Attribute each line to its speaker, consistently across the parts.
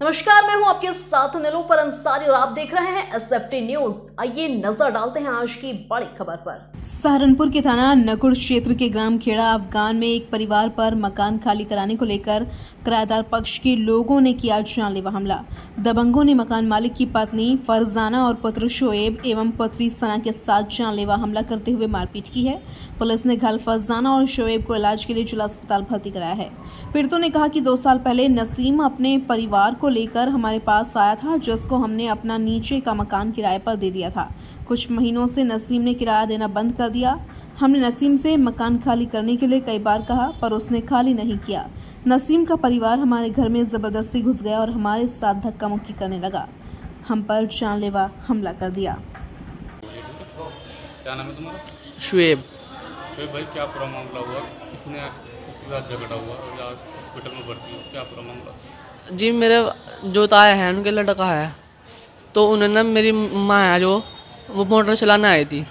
Speaker 1: नमस्कार, मैं हूं आपके साथ नीलोफर अंसारी और आप देख रहे हैं एसएफटी न्यूज। आइए नजर डालते हैं आज की बड़ी खबर पर। सहारनपुर के थाना नकुड़ क्षेत्र के ग्राम खेड़ा अफगान में एक परिवार पर मकान खाली कराने को लेकर किराएदार पक्ष के लोगों ने किया जानलेवा हमला। दबंगों ने मकान मालिक की पत्नी फरजाना और पुत्र शोएब एवं पुत्री सना के साथ जानलेवा हमला करते हुए मारपीट की है। पुलिस ने घायल फरजाना और शोएब को इलाज के लिए जिला अस्पताल भर्ती कराया है। पीड़ितों ने कहा कि 2 साल पहले नसीम अपने परिवार को लेकर हमारे पास आया था, जिसको हमने अपना नीचे का मकान किराए पर दे दिया था। कुछ महीनों से नसीम ने किराया देना बंद कर दिया। हमने नसीम से मकान खाली करने के लिए कई बार कहा, पर उसने खाली नहीं किया। नसीम का परिवार हमारे घर में जबरदस्ती घुस गया और हमारे साथ धक्का मुक्की करने लगा। हम पर जानलेवा हमला कर दिया।
Speaker 2: क्या नाम है तुम्हारा?
Speaker 3: शुएब।
Speaker 2: शुएब भाई, क्या पूरा मामला हुआ? किसने किसके साथ झगड़ा हुआ और आज हॉस्पिटल में भर्ती हो? क्या पूरा मामला?
Speaker 3: जी, मेरे जो ताया है उनके लड़का है, तो उन्होंने मेरी माँ है जो वो मोटर चलाने आई थी,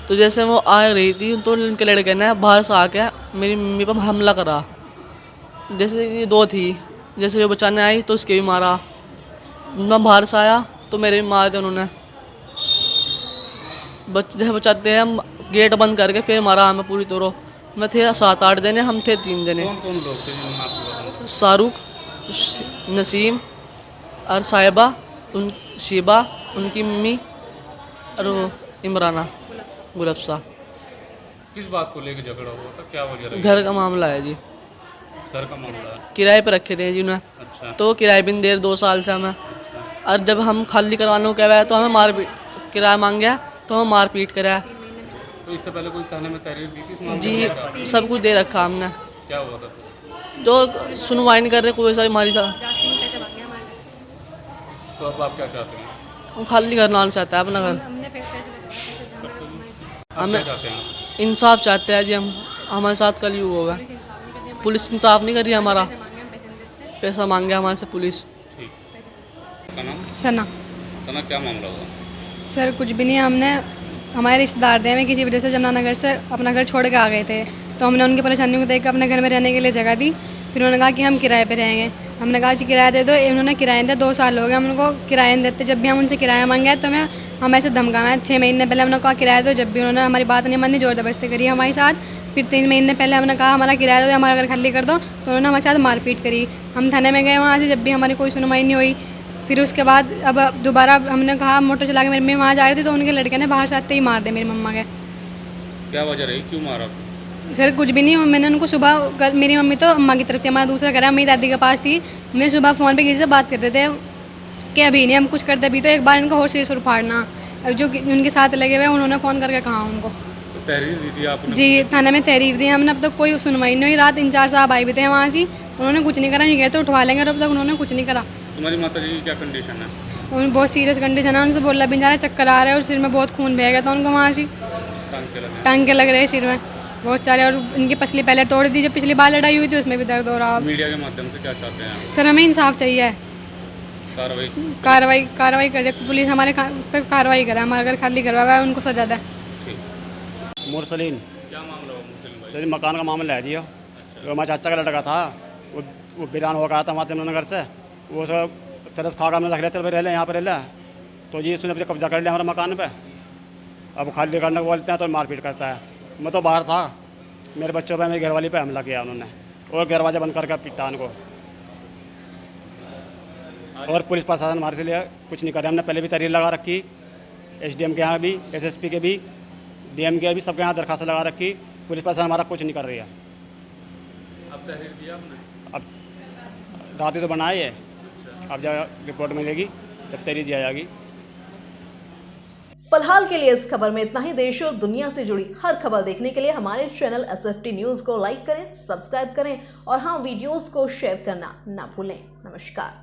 Speaker 3: तो जैसे वो आ रही थी तो उनके लड़के ने बाहर से आके मेरी मम्मी पर हमला करा। जैसे ये 2 थी, जैसे जो बचाने आई तो उसके भी मारा। मैं बाहर से आया तो मेरे भी मार दिया उन्होंने। जैसे बचाते हैं गेट बंद करके फिर मारा हमें पूरी तरह। मैं थे 7-8 जने, हम थे 3 जने।
Speaker 2: कौन कौन लोग थे जिनमें आपको हुआ?
Speaker 3: शाहरुख, नसीम और साहिबा, उन शिबा, उनकी मम्मी और वो इमराना गुलफ्सा।
Speaker 2: किस बात को लेकर झगड़ा हुआ था? क्या वजह रही?
Speaker 3: घर का मामला है जी।
Speaker 2: घर का मामला है।
Speaker 3: किराए पे रखे थे जी उन्हें,
Speaker 2: अच्छा।
Speaker 3: तो किराए भी नहीं दे 2 साल से हमें।
Speaker 2: अच्छा।
Speaker 3: और जब हम खाली करवाने को कह तो हमें मारपीट, किराया मांग गया तो हमें मारपीट करा।
Speaker 2: तो इससे पहले कोई थाने में तहरीर दी थी इस मामले
Speaker 3: जी,
Speaker 2: में?
Speaker 3: सब कुछ दे रखा हमने।
Speaker 2: क्या हुआ था?
Speaker 3: जो सुनवाई नहीं कर रहे कोई सा हमारी साथ।
Speaker 2: तो अब आप क्या चाहते हैं?
Speaker 3: हम खाली करना चाहता है अपना घर।
Speaker 2: आप
Speaker 3: हमें
Speaker 2: क्या चाहते हैं?
Speaker 3: इंसाफ चाहते हैं जी हम। हमारे साथ कल युग होगा। पुलिस इंसाफ नहीं करी हमारा, पैसा मांगे हमारे से पुलिस।
Speaker 2: ठीक। का नाम?
Speaker 4: सना।
Speaker 2: सना, क्या मामला हुआ?
Speaker 4: सर कुछ भी नहीं, हमने हमारे रिश्तेदार थे, हमें किसी वजह से जमुनानगर से अपना घर छोड़ के आ गए थे, तो हमने उनकी परेशानियों को देख कर अपने घर में रहने के लिए जगह दी। फिर उन्होंने कहा कि हम किराए पे रहेंगे। हमने कहा कि किराया दे दो। उन्होंने किराया दिया। 2 साल हो गए हम उनको किराया नहीं देते। जब भी हम उनसे किराया मांगे तो हम ऐसे धमकाए। 6 महीने पहले हमने कहा किराया दो, जब भी उन्होंने हमारी बात नहीं मानी, ज़बरदस्ती करी हमारे साथ। फिर 3 महीने पहले हमने कहा हमारा किराया दो, हमारा घर खाली कर दो, तो उन्होंने हमारे साथ मारपीट करी। हम थाने में गए, वहाँ से जब भी हमारी कोई सुनवाई नहीं हुई। फिर उसके बाद अब दोबारा हमने कहा, मोटर चला के मेरी मम्मी वहाँ जा रही थी, तो उनके लड़के ने बाहर से आते ही मार दे मेरी मम्मा के।
Speaker 2: क्या वजह रही? क्यों मारा?
Speaker 4: सर कुछ भी नहीं, मैंने उनको सुबह, मेरी मम्मी तो अम्मा की तरफ थी, हमारा दूसरा घर है, मेरी दादी के पास थी। मैं सुबह फ़ोन पे किसी से बात कर रहे थे कि अभी नहीं हम कुछ करते, अभी तो एक बार इनको और सिर सुर फाड़ना। जो उनके साथ लगे हुए उन्होंने फ़ोन करके कहा उनको।
Speaker 2: तो तहरीर दी थी आपने?
Speaker 4: जी, थाने में तहरीर दी हमने। अब तक कोई सुनवाई नहीं हुई। रात इंचार्ज साहब आए भी थे वहाँ से, उन्होंने कुछ नहीं करा। नहीं कहते उठवा लेंगे, और अब तक उन्होंने कुछ नहीं करा।
Speaker 2: तुम्हारी माता जी की क्या कंडीशन है?
Speaker 4: उन बहुत सीरियस कंडीशन है, उनसे बोला भी जा रहा है, चक्कर आ रहा है और सिर में बहुत खून बह गया था उनको वहाँ से। टांग के लग रहे हैं सिर में बहुत सारे, और इनकी पसली पहले तोड़ दी। जब पिछली बार लड़ाई हुई थी उसमें भी दर्द हो रहा।
Speaker 2: मीडिया के माध्यम से क्या चाहते हैं?
Speaker 4: सर हमें इंसाफ चाहिए।
Speaker 2: कार्रवाई
Speaker 4: कार्रवाई करे पुलिस, हमारे उस पर कार्रवाई करे, हमारा घर खाली करवाया है, उनको सजा दे।
Speaker 5: मुरसलीन।
Speaker 2: क्या मामला हुआ मुस्लिम भाई?
Speaker 5: तो मकान का मामला है जी। वो हमारे चाचा का लड़का था, वो बिरान हो गया था हमारे जमुनानगर से। वो सब तरस खागा में रख रहे, चल भाई रह ले, यहाँ पर रह ले। तो जी उसने अपने कब्जा कर लिया हमारे मकान पे। अब खाली करने को बोलते हैं तो मारपीट करता है। मैं तो बाहर था, मेरे बच्चों पे, मेरी घरवाली पे हमला किया उन्होंने, और दरवाजा बंद करके पिटा उनको। और पुलिस प्रशासन हमारे से लिए कुछ नहीं करे। हमने पहले भी तहरीर लगा रखी, SDM के यहाँ भी, SSP के भी, DM के भी, सबके यहाँ दरखास्त लगा रखी। पुलिस प्रशासन हमारा कुछ नहीं कर रही है।
Speaker 2: अब तहरीर दिया आपने?
Speaker 5: अब रात ही तो बनाई है। अब जब रिपोर्ट मिलेगी तब तहरीर दिया जाएगी।
Speaker 1: फिलहाल के लिए इस खबर में इतना ही। देश और दुनिया से जुड़ी हर खबर देखने के लिए हमारे चैनल एसएफटी न्यूज को लाइक करें, सब्सक्राइब करें और हाँ, वीडियोस को शेयर करना ना भूलें। नमस्कार।